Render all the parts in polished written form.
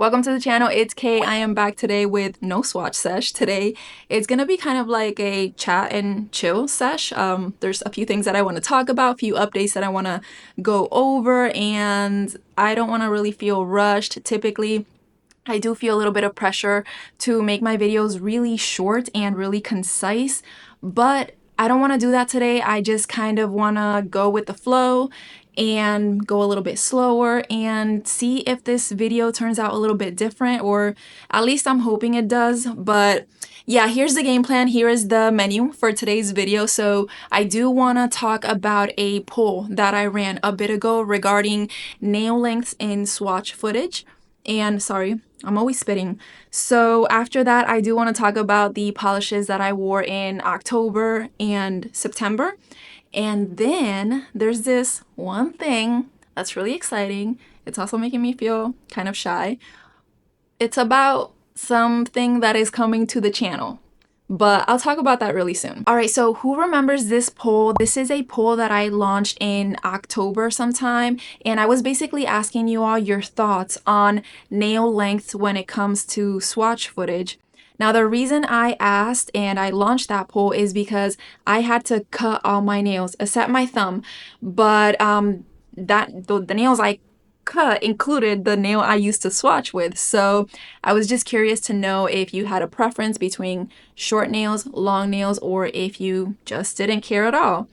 Welcome to the channel. It's Kay. I am back today with no swatch sesh. Today it's gonna be kind of like a chat and chill sesh. There's a few things that I want to talk about, a few updates that I want to go over, and I don't want to really feel rushed. Typically I do feel a little bit of pressure to make my videos really short and really concise, but I don't want to do that today. I just kind of want to go with the flow and go a little bit slower and see if this video turns out a little bit different, or at least I'm hoping it does. But yeah, here's the game plan. Here is the menu for today's video. So I do want to talk about a poll that I ran a bit ago regarding nail lengths in swatch footage. And sorry, I'm always spitting. So after that, I do want to talk about the polishes that I wore in October and September. And then there's this one thing that's really exciting. It's also making me feel kind of shy. It's about something that is coming to the channel, but I'll talk about that really soon. All right, so who remembers this poll? This is a poll that I launched in October sometime, and I was basically asking you all your thoughts on nail lengths when it comes to swatch footage. Now, the reason I asked and I launched that poll is because I had to cut all my nails except my thumb, but the nails I cut included the nail I used to swatch with. So I was just curious to know if you had a preference between short nails, long nails, or if you just didn't care at all.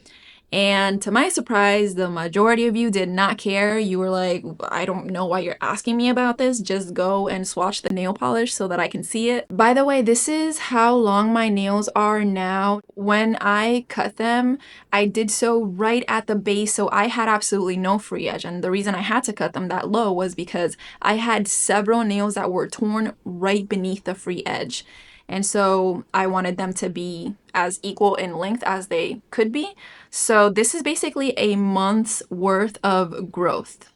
And to my surprise, the majority of you did not care. You were like, I don't know why you're asking me about this. Just go and swatch the nail polish so that I can see it. By the way, this is how long my nails are now. When I cut them, I did so right at the base, so I had absolutely no free edge. And the reason I had to cut them that low was because I had several nails that were torn right beneath the free edge. And so I wanted them to be as equal in length as they could be. So this is basically a month's worth of growth.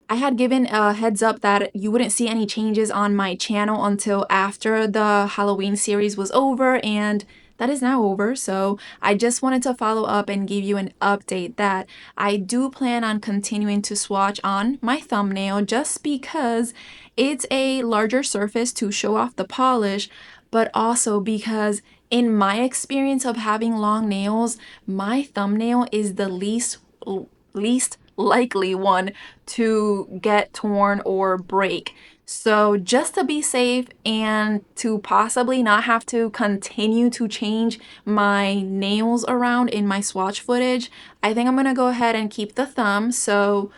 I had given a heads up that you wouldn't see any changes on my channel until after the Halloween series was over, and that is now over. So I just wanted to follow up and give you an update that I do plan on continuing to swatch on my thumbnail just because it's a larger surface to show off the polish, but also because in my experience of having long nails, my thumbnail is the least likely one to get torn or break. So just to be safe and to possibly not have to continue to change my nails around in my swatch footage, I think I'm gonna go ahead and keep the thumb. So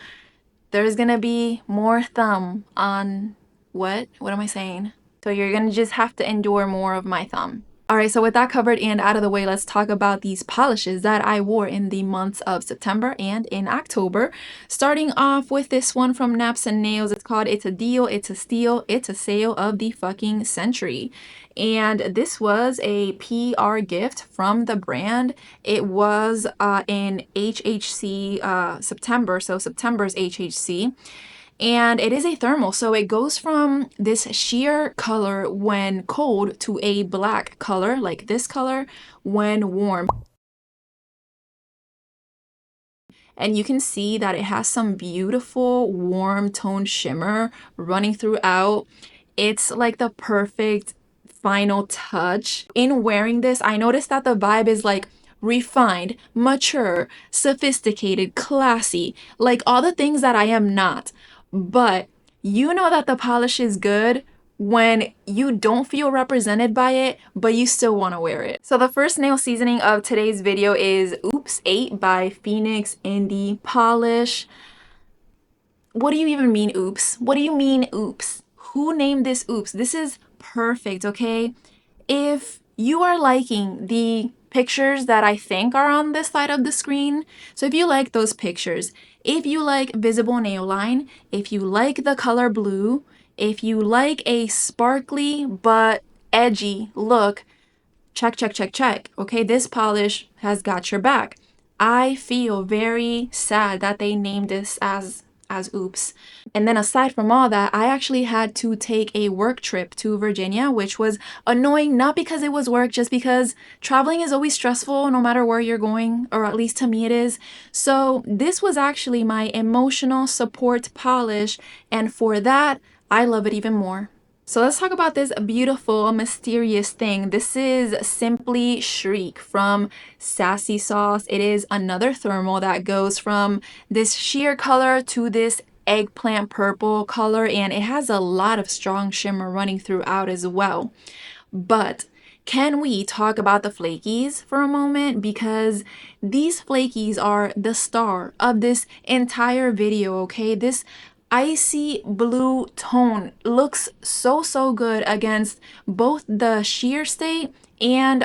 there's gonna be more thumb on what am I saying? So you're gonna just have to endure more of my thumb. All right, so with that covered and out of the way, let's talk about these polishes that I wore in the months of September and in October. Starting off with this one from Naps and Nails. It's called It's a Deal, It's a Steal, It's a Sale of the Fucking Century. And this was a PR gift from the brand. It was in HHC September, so September's HHC. And it is a thermal, so it goes from this sheer color when cold to a black color, like this color, when warm. And you can see that it has some beautiful warm tone shimmer running throughout. It's like the perfect final touch. In wearing this, I noticed that the vibe is like refined, mature, sophisticated, classy, like all the things that I am not. But you know that the polish is good when you don't feel represented by it, but you still want to wear it. So the first nail seasoning of today's video is Oops 8 by Phoenix Indie Polish. What do you even mean, oops? What do you mean, oops? Who named this oops? This is perfect, okay? If you are liking the pictures that I think are on this side of the screen, so if you like those pictures, if you like visible nail line, if you like the color blue, if you like a sparkly but edgy look, check, check, check, check. Okay, this polish has got your back. I feel very sad that they named this as oops. And then aside from all that, I actually had to take a work trip to Virginia, which was annoying, not because it was work, just because traveling is always stressful no matter where you're going, or at least to me it is. So this was actually my emotional support polish, and for that, I love it even more. So let's talk about this beautiful, mysterious thing. This is Simply Shriek from Sassy Sauce. It is another thermal that goes from this sheer color to this eggplant purple color, and it has a lot of strong shimmer running throughout as well. But can we talk about the flakies for a moment? Because these flakies are the star of this entire video, okay? This icy blue tone looks so good against both the sheer state and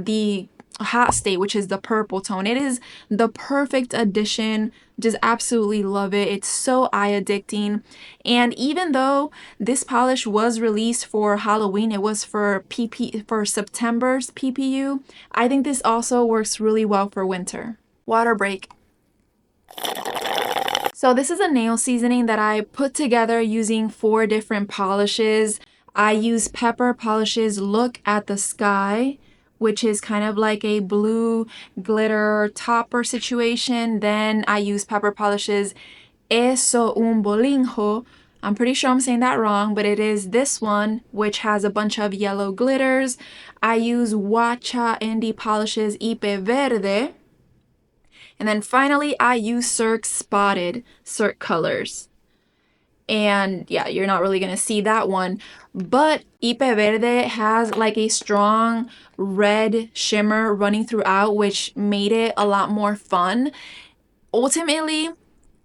the hot state, which is the purple tone. It is the perfect addition. Just absolutely love it. It's so eye addicting. And even though this polish was released for Halloween, it was for September's PPU, I think this also works really well for winter. Water break. So this is a nail seasoning that I put together using 4 different polishes. I use Pepper Polish's Look at the Sky, which is kind of like a blue glitter topper situation. Then I use Pepper Polish's Eso un bolinjo. I'm pretty sure I'm saying that wrong, but it is this one, which has a bunch of yellow glitters. I use Watcha Indie Polish's Ipe Verde. And then finally, I use Cirque Spotted Cirque colors. And yeah, you're not really gonna see that one, but Ipe Verde has like a strong red shimmer running throughout, which made it a lot more fun. Ultimately,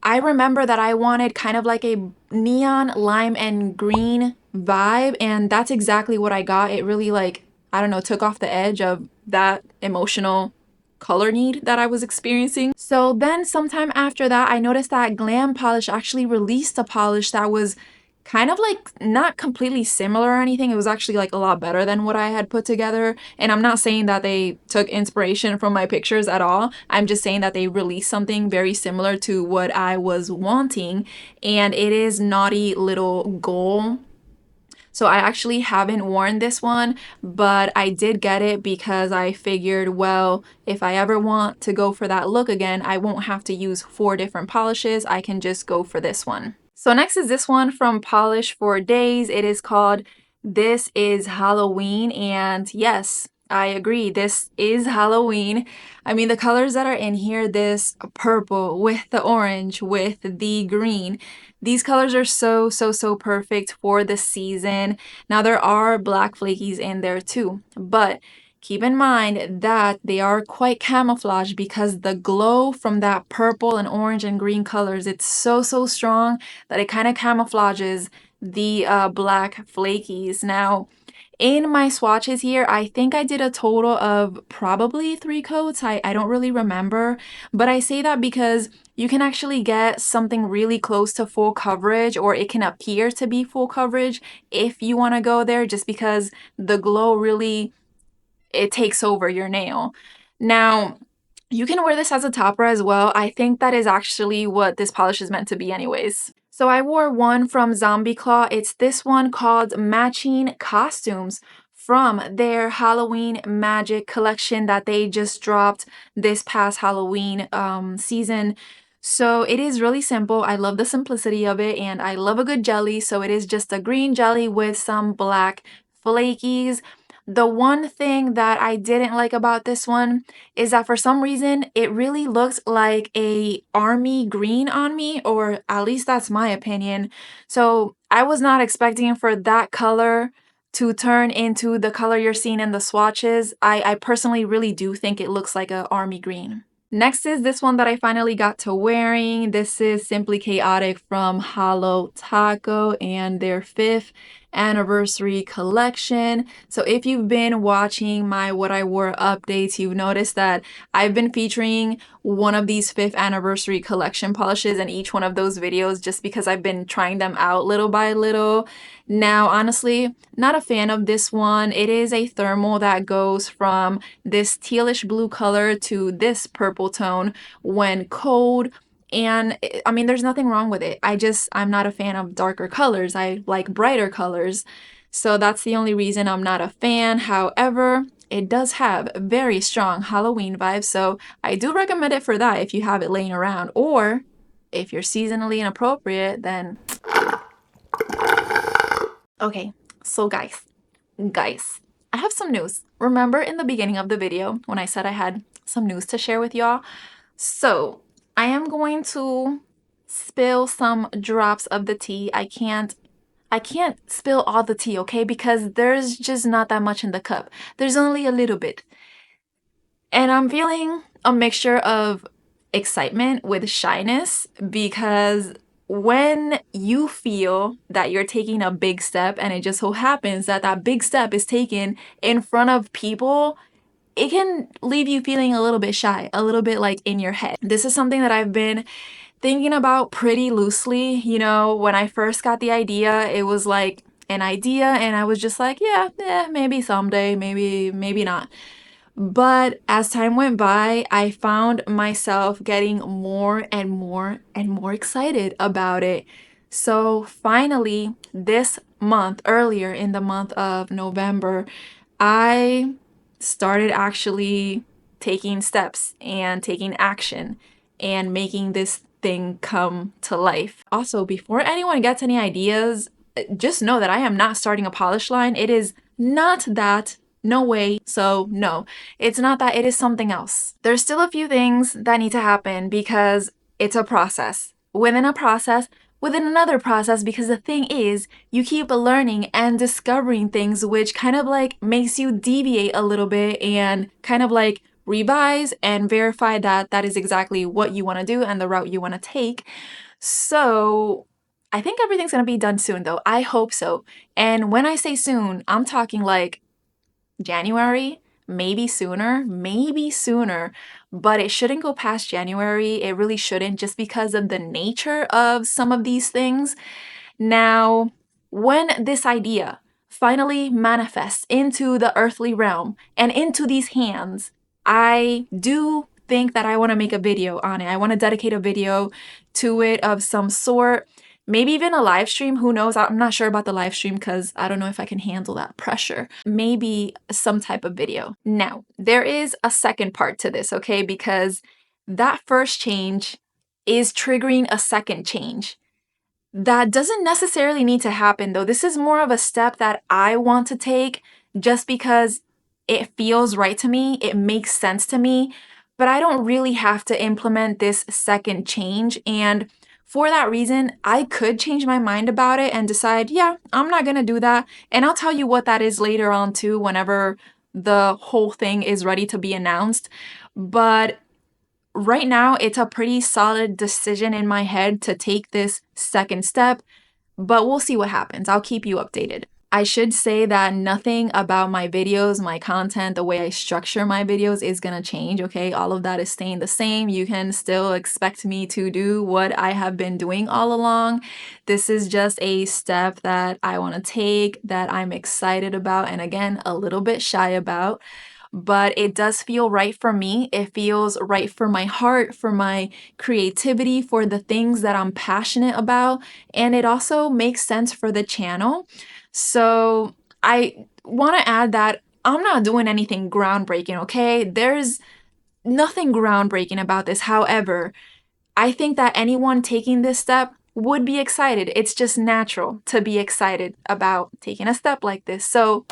I remember that I wanted kind of like a neon lime and green vibe, and that's exactly what I got. It really, like, I don't know, took off the edge of that emotional color need that I was experiencing. So then sometime after that, I noticed that Glam Polish actually released a polish that was kind of like not completely similar or anything. It was actually like a lot better than what I had put together. And I'm not saying that they took inspiration from my pictures at all. I'm just saying that they released something very similar to what I was wanting. And it is Naughty Little Goal. So I actually haven't worn this one, but I did get it because I figured, well, if I ever want to go for that look again, I won't have to use 4 different polishes. I can just go for this one. So next is this one from Polish for Days. It is called This is Halloween, and yes, I agree, this is Halloween. I mean, the colors that are in here, this purple with the orange with the green, these colors are so perfect for the season. Now there are black flakies in there too, but keep in mind that they are quite camouflaged because the glow from that purple and orange and green colors, it's so strong that it kind of camouflages the black flakies. Now, in my swatches here, I think I did a total of probably 3 coats. I don't really remember, but I say that because you can actually get something really close to full coverage, or it can appear to be full coverage if you want to go there, just because the glow really, it takes over your nail. Now, you can wear this as a topper as well. I think that is actually what this polish is meant to be anyways. So I wore one from Zombie Claw. It's this one called Matching Costumes from their Halloween Magic collection that they just dropped this past Halloween season. So it is really simple. I love the simplicity of it, and I love a good jelly. So it is just a green jelly with some black flakies. The one thing that I didn't like about this one is that for some reason it really looks like a army green on me, or at least that's my opinion. So I was not expecting for that color to turn into the color you're seeing in the swatches. I personally really do think it looks like an army green. Next is this one that I finally got to wearing. This is Simply Chaotic from Hollow Taco and their 5th anniversary collection. So if you've been watching my What I Wore updates, you've noticed that I've been featuring one of these 5th anniversary collection polishes in each one of those videos just because I've been trying them out little by little. Now, honestly, not a fan of this one. It is a thermal that goes from this tealish blue color to this purple tone when cold. And I mean, there's nothing wrong with it. I'm not a fan of darker colors. I like brighter colors. So that's the only reason I'm not a fan. However, it does have very strong Halloween vibes. So I do recommend it for that if you have it laying around. Or if you're seasonally inappropriate, then Okay, so guys, I have some news. Remember in the beginning of the video when I said I had some news to share with y'all? So I am going to spill some drops of the tea. I can't spill all the tea, okay? Because there's just not that much in the cup. There's only a little bit. And I'm feeling a mixture of excitement with shyness because when you feel that you're taking a big step and it just so happens that that big step is taken in front of people, it can leave you feeling a little bit shy, a little bit like in your head. This is something that I've been thinking about pretty loosely. You know, when I first got the idea, it was like an idea and I was just like, yeah, maybe someday, maybe not. But as time went by, I found myself getting more and more and more excited about it. So finally, this month, earlier in the month of November, I started actually taking steps and taking action and making this thing come to life. Also, before anyone gets any ideas, just know that I am not starting a polish line. It is not that. No way. So no, it's not that. It is something else. There's still a few things that need to happen because it's a process. Within a process, within another process, because the thing is, you keep learning and discovering things which kind of like makes you deviate a little bit and kind of like revise and verify that that is exactly what you want to do and the route you want to take. So I think everything's going to be done soon though. I hope so. And when I say soon, I'm talking like January, maybe sooner, but it shouldn't go past January. It really shouldn't, just because of the nature of some of these things. Now, when this idea finally manifests into the earthly realm and into these hands, I do think that I want to make a video on it. I want to dedicate a video to it of some sort. Maybe even a live stream, who knows? I'm not sure about the live stream because I don't know if I can handle that pressure. Maybe some type of video. Now, there is a second part to this, okay? Because that first change is triggering a second change. That doesn't necessarily need to happen though. This is more of a step that I want to take just because it feels right to me, it makes sense to me, but I don't really have to implement this second change. And for that reason, I could change my mind about it and decide, yeah, I'm not gonna do that. And I'll tell you what that is later on too, whenever the whole thing is ready to be announced. But right now, it's a pretty solid decision in my head to take this second step, but we'll see what happens. I'll keep you updated. I should say that nothing about my videos, my content, the way I structure my videos is gonna change, okay? All of that is staying the same. You can still expect me to do what I have been doing all along. This is just a step that I wanna take, that I'm excited about, and again, a little bit shy about. But it does feel right for me. It feels right for my heart, for my creativity, for the things that I'm passionate about, and it also makes sense for the channel. So I want to add that I'm not doing anything groundbreaking, okay? There's nothing groundbreaking about this. However, I think that anyone taking this step would be excited. It's just natural to be excited about taking a step like this. So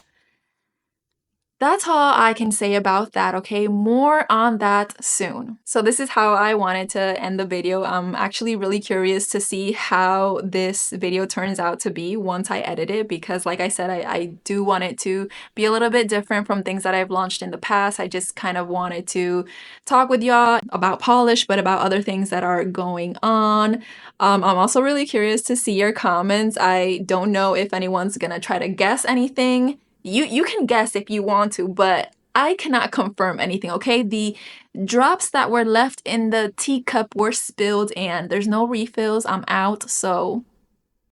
that's all I can say about that, okay? More on that soon. So this is how I wanted to end the video. I'm actually really curious to see how this video turns out to be once I edit it, because like I said, I do want it to be a little bit different from things that I've launched in the past. I just kind of wanted to talk with y'all about polish, but about other things that are going on. I'm also really curious to see your comments. I don't know if anyone's gonna try to guess anything. You can guess if you want to, but I cannot confirm anything, okay? The drops that were left in the teacup were spilled and there's no refills. I'm out, so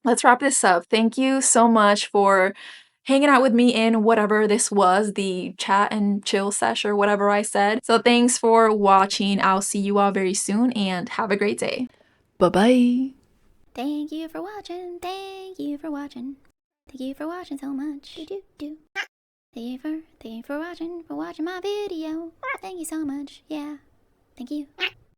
let's wrap this up. Thank you so much for hanging out with me in whatever this was, the chat and chill sesh or whatever I said. So thanks for watching. I'll see you all very soon and have a great day. Bye-bye. Thank you for watching. Thank you for watching. Thank you for watching so much. Do. Thank you for watching my video. Thank you so much. Yeah. Thank you.